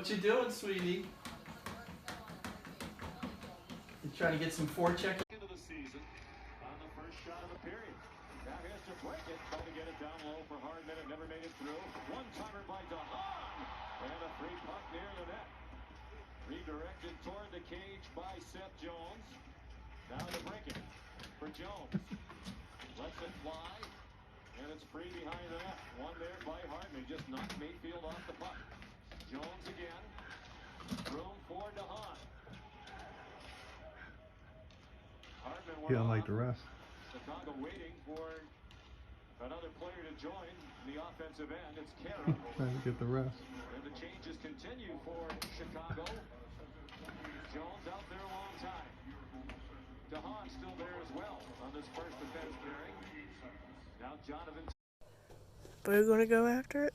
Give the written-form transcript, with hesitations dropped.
What you doing, sweetie? You trying to get some forecheck? Into the season on the first shot of the period. Now here's to break it, trying to get it down low for Hardman. It never made it through. One-timer by DeHaan, and a free puck near the net. Redirected toward the cage by Seth Jones. Now to break it for Jones. Lets it fly, and it's free behind the net. One there by Hardman. Just knocked Mayfield off the puck. Jones again. Room for DeHaan. Yeah, like the rest. Chicago waiting for another player to join the offensive end. It's Kara. Trying to get the rest. And the changes continue for Chicago. Jones out there a long time. DeHaan still there as well on this first defense pairing. Now Jonathan. We're gonna go after it.